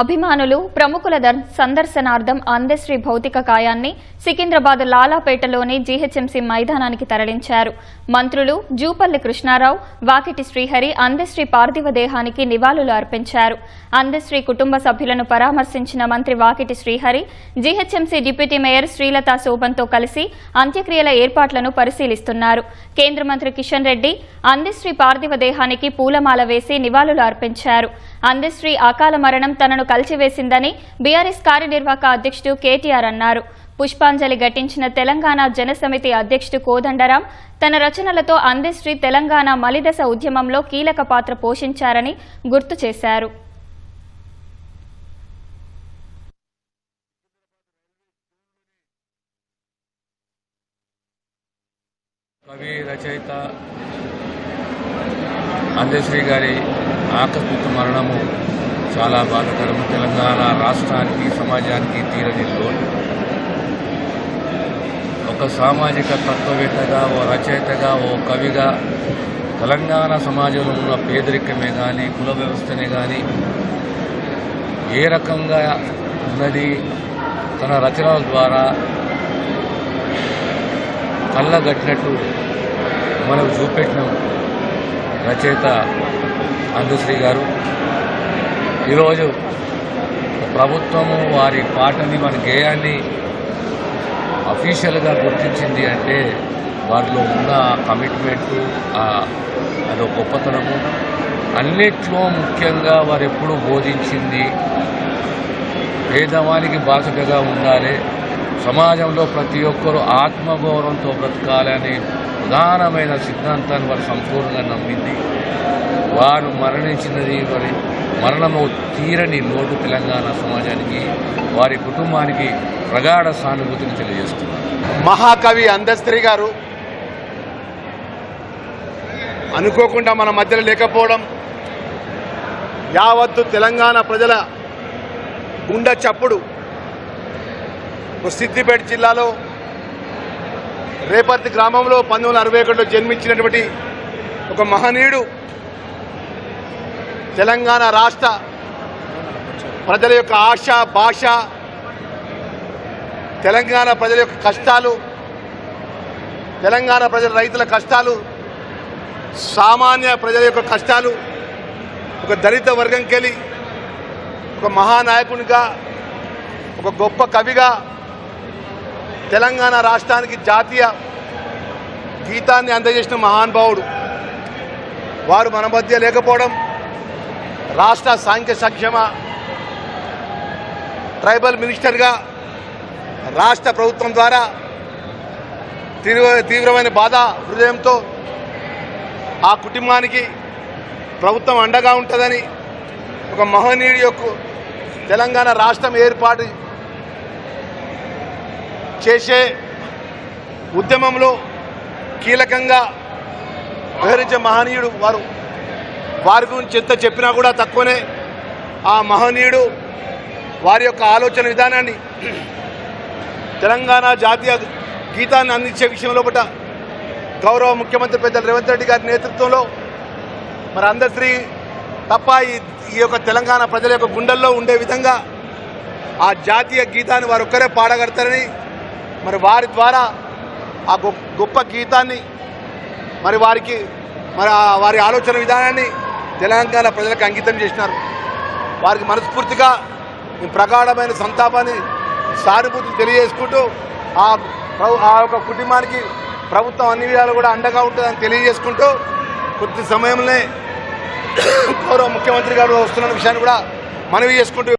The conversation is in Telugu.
అభిమానులు ప్రముఖుల సందర్శనార్థం అందశ్రీ భౌతిక కాయాన్ని సికింద్రాబాద్ లాలాపేటలోని జీహెచ్ఎంసీ మైదానానికి తరలించారు. మంత్రులు జూపల్లి కృష్ణారావు, వాకిటి శ్రీహరి అందశ్రీ పార్థివ దేహానికి నివాళులు అర్పించారు. అందశ్రీ కుటుంబ సభ్యులను పరామర్శించిన మంత్రి Vakiti Srihari GHMC deputy mayor Srilatha శోభన్తో కలిసి అంత్యక్రియల ఏర్పాట్లను పరిశీలిస్తున్నారు. కేంద్ర మంత్రి కిషన్ రెడ్డి అందశ్రీ పార్థివ దేహానికి పూలమాల వేసి నివాళులు అర్పించారు. అందశ్రీ అకాల మరణం తనను కలిచివేసిందని బీఆర్ఎస్ కార్యనిర్వాహక అధ్యక్షుడు కేటీఆర్ అన్నారు. పుష్పాంజలి ఘటించిన తెలంగాణ జనసమితి అధ్యక్షుడు కోదండరాం తన రచనలతో అందశ్రీ తెలంగాణ మలిదశ ఉద్యమంలో కీలక పాత్ర పోషించారని గుర్తు చేశారు. కవి రచయిత అందశ్రీ గారి ఆకస్మిక మరణము చాలా బాధాకరం. తెలంగాణ రాష్ట్రానికి, సమాజానికి తీరని లోటు. ఒక సామాజిక తత్వవేత్తగా, ఓ రచయితగా, ఓ కవిగా తెలంగాణ సమాజంలో ఉన్న పేదరికమే కానీ, కుల వ్యవస్థనే కానీ ఏ రకంగా ఉన్నది తన రచనల ద్వారా కళ్ళగట్టినట్టు మనకు చూపెట్టిన రచయిత అందశ్రీ గారు. ఈరోజు ప్రభుత్వము వారి పాటని, మన గేయాన్ని అఫీషియల్గా గుర్తించింది అంటే వారిలో ఉన్న కమిట్మెంటు, అదొక గొప్పతనము. అన్నిట్లో ముఖ్యంగా వారు ఎప్పుడూ బోధించింది పేదవానికి బాసటగా ఉండాలి, సమాజంలో ప్రతి ఒక్కరూ ఆత్మగౌరవంతో బ్రతకాలని ప్రధానమైన సిద్ధాంతాన్ని వారు సంపూర్ణంగా నమ్మింది. వారు మరణించినది, వారి మరణము తీరని లోటు తెలంగాణ సమాజానికి, వారి కుటుంబానికి ప్రగాఢ సానుభూతిని తెలియజేస్తున్నారు. మహాకవి అందశ్రీ గారు అనుకోకుండా మన మధ్యలో లేకపోవడం యావత్తు తెలంగాణ ప్రజల గుండె చప్పుడు. సిద్దిపేట జిల్లాలో రేపర్తి గ్రామంలో 1961లో జన్మించినటువంటి ఒక మహనీయుడు తెలంగాణ రాష్ట్ర ప్రజల యొక్క ఆశ, భాష, తెలంగాణ ప్రజల యొక్క కష్టాలు, తెలంగాణ ప్రజల రైతుల కష్టాలు, సామాన్య ప్రజల యొక్క కష్టాలు, ఒక దళిత వర్గంకెళ్ళి ఒక మహానాయకునిగా, ఒక గొప్ప కవిగా తెలంగాణ రాష్ట్రానికి జాతీయ గీతాన్ని అందజేసిన మహానుభావుడు. వారు మన మధ్య లేకపోవడం రాష్ట్ర సాంఘిక సంక్షేమ ట్రైబల్ మినిస్టర్గా రాష్ట్ర ప్రభుత్వం ద్వారా తీవ్రమైన బాధ హృదయంతో ఆ కుటుంబానికి ప్రభుత్వం అండగా ఉంటుందని, ఒక మహనీయుడి యొక్క తెలంగాణ రాష్ట్రం ఏర్పాటు చేసే ఉద్యమంలో కీలకంగా వ్యవహరించే మహనీయుడు వారు. వారి గురించి ఎంత చెప్పినా కూడా తక్కువనే. ఆ మహనీయుడు వారి యొక్క ఆలోచన విధానాన్ని, తెలంగాణ జాతీయ గీతాన్ని అందించే విషయంలో పట్ల గౌరవ ముఖ్యమంత్రి పెద్దలు రేవంత్ రెడ్డి గారి నేతృత్వంలో మరి అందశ్రీ తప్ప ఈ యొక్క తెలంగాణ ప్రజల యొక్క గుండెల్లో ఉండే విధంగా ఆ జాతీయ గీతాన్ని వారు ఒక్కరే పాడగడతారని, మరి వారి ద్వారా ఆ గొప్ప గీతాన్ని మరి వారి ఆలోచన విధానాన్ని తెలంగాణ ప్రజలకు అంకితం చేసినారు. వారికి మనస్ఫూర్తిగా ప్రగాఢమైన సంతాపాన్ని, సానుభూతిని తెలియజేసుకుంటూ ఆ యొక్క కుటుంబానికి ప్రభుత్వం అన్ని విధాలు కూడా అండగా ఉంటుందని తెలియజేసుకుంటూ, కొద్ది సమయంలో గౌరవ ముఖ్యమంత్రి గారు వస్తున్న విషయాన్ని కూడా మనవి చేసుకుంటూ